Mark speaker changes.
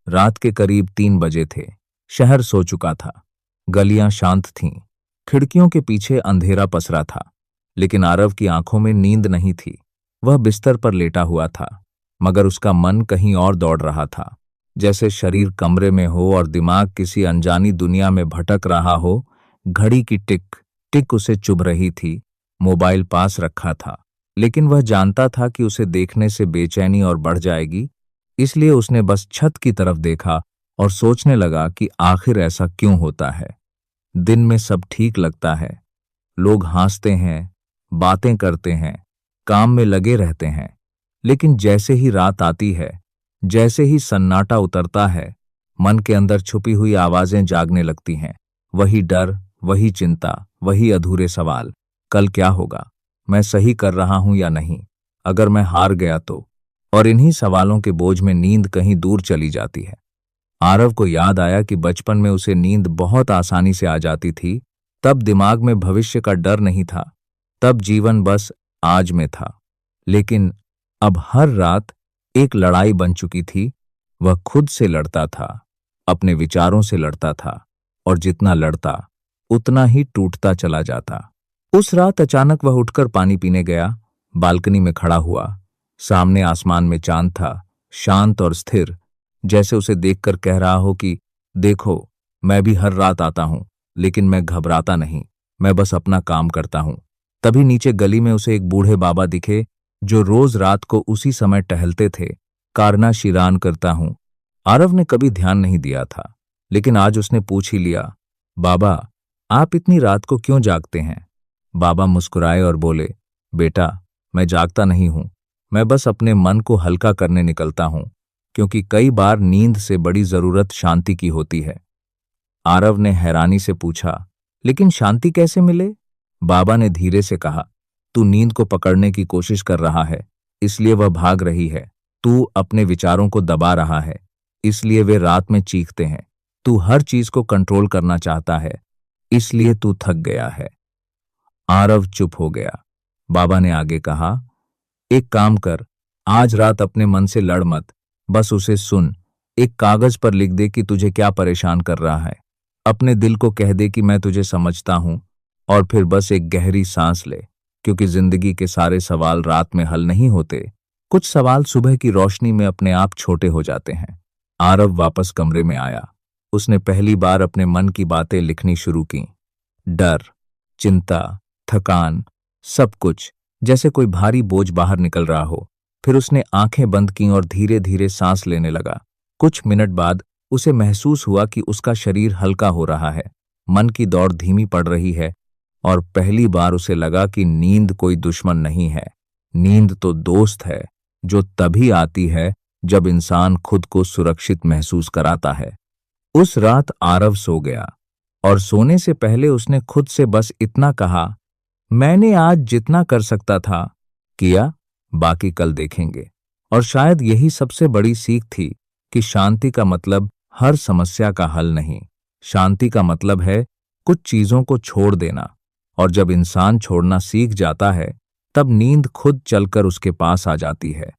Speaker 1: रात के करीब 3 बजे थे। शहर सो चुका था। गलियां शांत थीं। खिड़कियों के पीछे अंधेरा पसरा था। लेकिन आरव की आंखों में नींद नहीं थी। वह बिस्तर पर लेटा हुआ था, मगर उसका मन कहीं और दौड़ रहा था। जैसे शरीर कमरे में हो और दिमाग किसी अनजानी दुनिया में भटक रहा हो। घड़ी की टिक टिक उसे चुभ रही थी। मोबाइल पास रखा था, लेकिन वह जानता था कि उसे देखने से बेचैनी और बढ़ जाएगी। इसलिए उसने बस छत की तरफ देखा और सोचने लगा कि आखिर ऐसा क्यों होता है। दिन में सब ठीक लगता है, लोग हंसते हैं, बातें करते हैं, काम में लगे रहते हैं। लेकिन जैसे ही रात आती है, जैसे ही सन्नाटा उतरता है, मन के अंदर छुपी हुई आवाजें जागने लगती हैं। वही डर, वही चिंता, वही अधूरे सवाल। कल क्या होगा? मैं सही कर रहा हूं या नहीं? अगर मैं हार गया तो? और इन्हीं सवालों के बोझ में नींद कहीं दूर चली जाती है। आरव को याद आया कि बचपन में उसे नींद बहुत आसानी से आ जाती थी। तब दिमाग में भविष्य का डर नहीं था, तब जीवन बस आज में था। लेकिन अब हर रात एक लड़ाई बन चुकी थी। वह खुद से लड़ता था, अपने विचारों से लड़ता था, और जितना लड़ता उतना ही टूटता चला जाता। उस रात अचानक वह उठकर पानी पीने गया। बालकनी में खड़ा हुआ। सामने आसमान में चांद था, शांत और स्थिर, जैसे उसे देखकर कह रहा हो कि देखो, मैं भी हर रात आता हूं, लेकिन मैं घबराता नहीं, मैं बस अपना काम करता हूं। तभी नीचे गली में उसे एक बूढ़े बाबा दिखे, जो रोज रात को उसी समय टहलते थे। कारना शिरान करता हूं। आरव ने कभी ध्यान नहीं दिया था, लेकिन आज उसने पूछ ही लिया, बाबा, आप इतनी रात को क्यों जागते हैं? बाबा मुस्कुराए और बोले, बेटा, मैं जागता नहीं हूं, मैं बस अपने मन को हल्का करने निकलता हूं, क्योंकि कई बार नींद से बड़ी जरूरत शांति की होती है। आरव ने हैरानी से पूछा, लेकिन शांति कैसे मिले? बाबा ने धीरे से कहा, तू नींद को पकड़ने की कोशिश कर रहा है, इसलिए वह भाग रही है। तू अपने विचारों को दबा रहा है, इसलिए वे रात में चीखते हैं। तू हर चीज को कंट्रोल करना चाहता है, इसलिए तू थक गया है। आरव चुप हो गया। बाबा ने आगे कहा, एक काम कर, आज रात अपने मन से लड़ मत, बस उसे सुन। एक कागज पर लिख दे कि तुझे क्या परेशान कर रहा है। अपने दिल को कह दे कि मैं तुझे समझता हूं, और फिर बस एक गहरी सांस ले, क्योंकि जिंदगी के सारे सवाल रात में हल नहीं होते। कुछ सवाल सुबह की रोशनी में अपने आप छोटे हो जाते हैं। आरव वापस कमरे में आया। उसने पहली बार अपने मन की बातें लिखनी शुरू की। डर, चिंता, थकान, सब कुछ, जैसे कोई भारी बोझ बाहर निकल रहा हो। फिर उसने आंखें बंद की और धीरे धीरे सांस लेने लगा। कुछ मिनट बाद उसे महसूस हुआ कि उसका शरीर हल्का हो रहा है, मन की दौड़ धीमी पड़ रही है, और पहली बार उसे लगा कि नींद कोई दुश्मन नहीं है। नींद तो दोस्त है, जो तभी आती है जब इंसान खुद को सुरक्षित महसूस कराता है। उस रात आरव सो गया, और सोने से पहले उसने खुद से बस इतना कहा, मैंने आज जितना कर सकता था किया, बाकी कल देखेंगे। और शायद यही सबसे बड़ी सीख थी कि शांति का मतलब हर समस्या का हल नहीं। शांति का मतलब है कुछ चीजों को छोड़ देना, और जब इंसान छोड़ना सीख जाता है, तब नींद खुद चलकर उसके पास आ जाती है।